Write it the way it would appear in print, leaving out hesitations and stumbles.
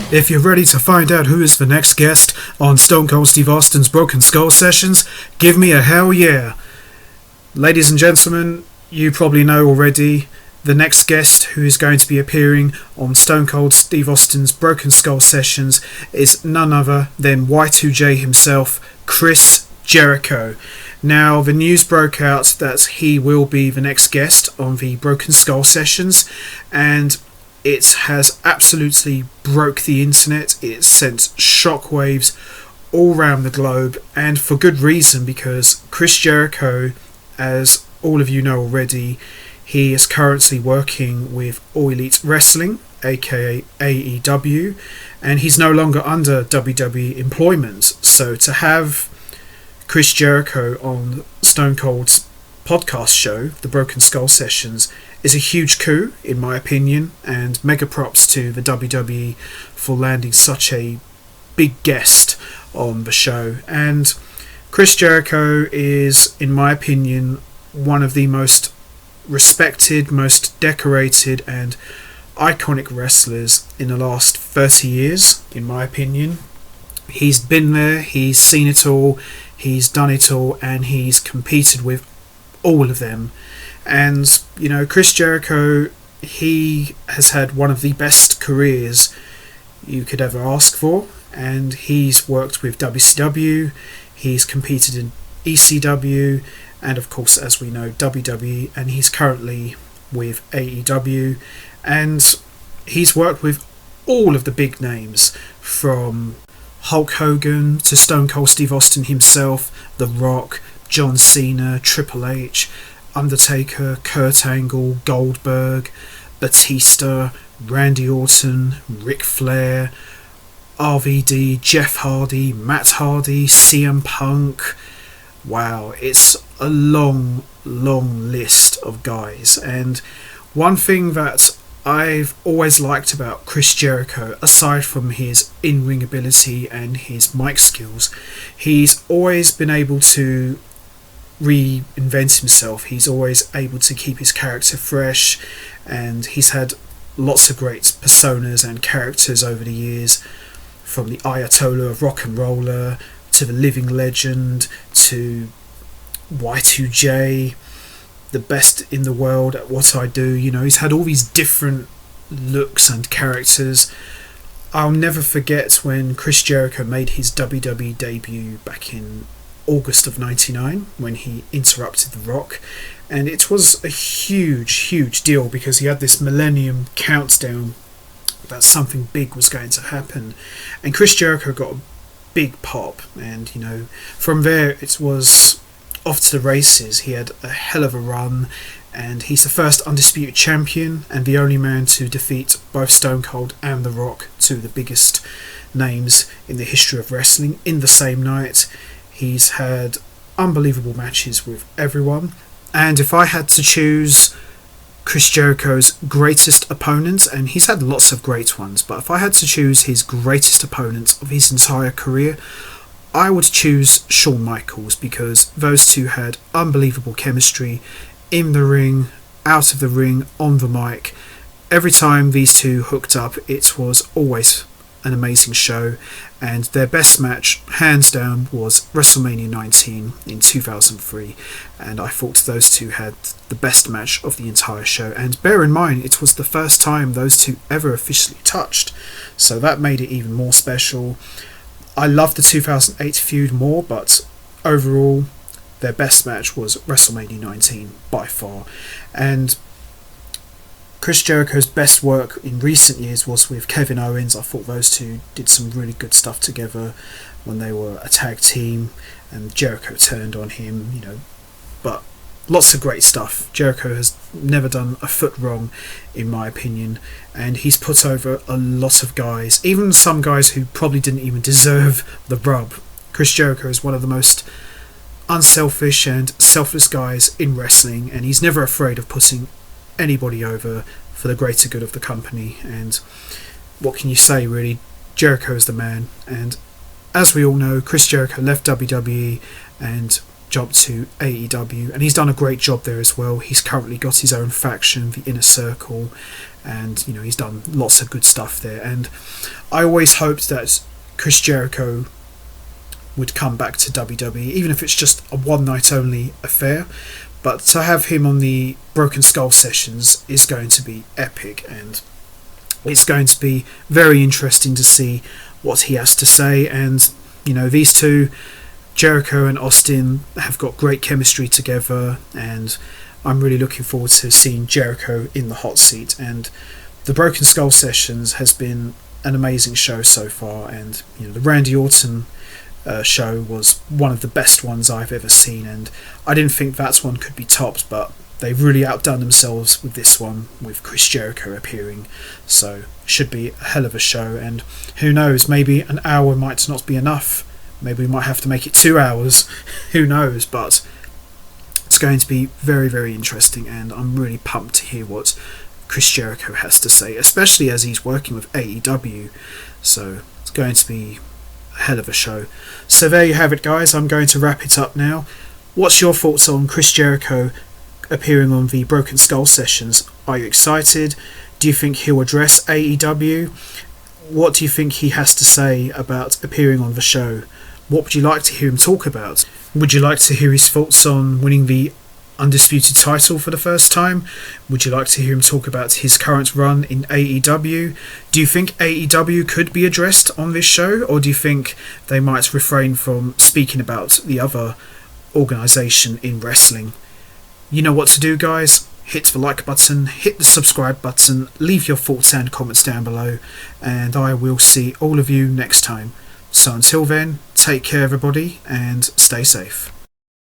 If you're ready to find out who is the next guest on Stone Cold Steve Austin's Broken Skull Sessions, give me a hell yeah. Ladies and gentlemen, you probably know already, the next guest who is going to be appearing on Stone Cold Steve Austin's Broken Skull Sessions is none other than Y2J himself, Chris Jericho. Now, the news broke out that he will be the next guest on the Broken Skull Sessions, and it has absolutely broke the internet. It sent shockwaves all around the globe, and for good reason, because Chris Jericho, as all of you know already, he is currently working with All Elite Wrestling, aka AEW, and he's no longer under WWE employment. So to have Chris Jericho on Stone Cold's podcast show, The Broken Skull Sessions, is a huge coup, in my opinion, and mega props to the WWE for landing such a big guest on the show. And Chris Jericho is, in my opinion, one of the most respected, most decorated and iconic wrestlers in the last 30 years, in my opinion. He's been there, he's seen it all, he's done it all, and he's competed with all of them. And, you know, Chris Jericho, he has had one of the best careers you could ever ask for, and he's worked with WCW, he's competed in ECW, and of course, as we know, WWE, and he's currently with AEW, and he's worked with all of the big names, from Hulk Hogan to Stone Cold Steve Austin himself, The Rock, John Cena, Triple H, Undertaker, Kurt Angle, Goldberg, Batista, Randy Orton, Ric Flair, RVD, Jeff Hardy, Matt Hardy, CM Punk. Wow, it's a long list of guys. And one thing that I've always liked about Chris Jericho, aside from his in-ring ability and his mic skills, he's always been able to reinvent himself. He's always able to keep his character fresh, and he's had lots of great personas and characters over the years, from the Ayatollah of Rock and Roller to the Living Legend to Y2J, the best in the world at what I do. You know, he's had all these different looks and characters. I'll never forget when Chris Jericho made his WWE debut back in August of 99, when he interrupted The Rock, and it was a huge deal because he had this millennium countdown that something big was going to happen, and Chris Jericho got a big pop, and you know, from there it was off to the races. He had a hell of a run, and he's the first undisputed champion and the only man to defeat both Stone Cold and The Rock, two of the biggest names in the history of wrestling, in the same night. He's had unbelievable matches with everyone, and if I had to choose Chris Jericho's greatest opponent, and he's had lots of great ones, but if I had to choose his greatest opponent of his entire career, I would choose Shawn Michaels, because those two had unbelievable chemistry in the ring, out of the ring, on the mic. Every time these two hooked up, it was always an amazing show, and their best match, hands down, was WrestleMania 19 in 2003, and I thought those two had the best match of the entire show. And bear in mind, it was the first time those two ever officially touched, so that made it even more special. I love the 2008 feud more, but overall their best match was WrestleMania 19 by far. And Chris Jericho's best work in recent years was with Kevin Owens. I thought those two did some really good stuff together when they were a tag team, and Jericho turned on him, you know. But lots of great stuff. Jericho has never done a foot wrong, in my opinion, and he's put over a lot of guys, even some guys who probably didn't even deserve the rub. Chris Jericho is one of the most unselfish and selfless guys in wrestling, and he's never afraid of putting anybody over for the greater good of the company. And what can you say, really? Jericho is the man. And as we all know, Chris Jericho left WWE, and jump to AEW, and he's done a great job there as well. He's currently got his own faction, the Inner Circle, and he's done lots of good stuff there. And I always hoped that Chris Jericho would come back to WWE, even if it's just a one night only affair. But to have him on the Broken Skull sessions is going to be epic, and it's going to be very interesting to see what he has to say. And these two, Jericho and Austin, have got great chemistry together, and I'm really looking forward to seeing Jericho in the hot seat. And the Broken Skull sessions has been an amazing show so far, and the Randy Orton show was one of the best ones I've ever seen, and I didn't think that one could be topped, but they've really outdone themselves with this one, with Chris Jericho appearing. So should be a hell of a show, and who knows, maybe an hour might not be enough. Maybe we might have to make it 2 hours. Who knows? But it's going to be very, very interesting, and I'm really pumped to hear what Chris Jericho has to say, especially as he's working with AEW. So it's going to be a hell of a show. So there you have it, guys. I'm going to wrap it up now. What's your thoughts on Chris Jericho appearing on the Broken Skull sessions? Are you excited? Do you think he'll address AEW? What do you think he has to say about appearing on the show? What would you like to hear him talk about? Would you like to hear his thoughts on winning the Undisputed title for the first time? Would you like to hear him talk about his current run in AEW? Do you think AEW could be addressed on this show, or do you think they might refrain from speaking about the other organisation in wrestling? You know what to do, guys. Hit the like button, hit the subscribe button, leave your thoughts and comments down below, and I will see all of you next time. So until then, take care everybody, and stay safe.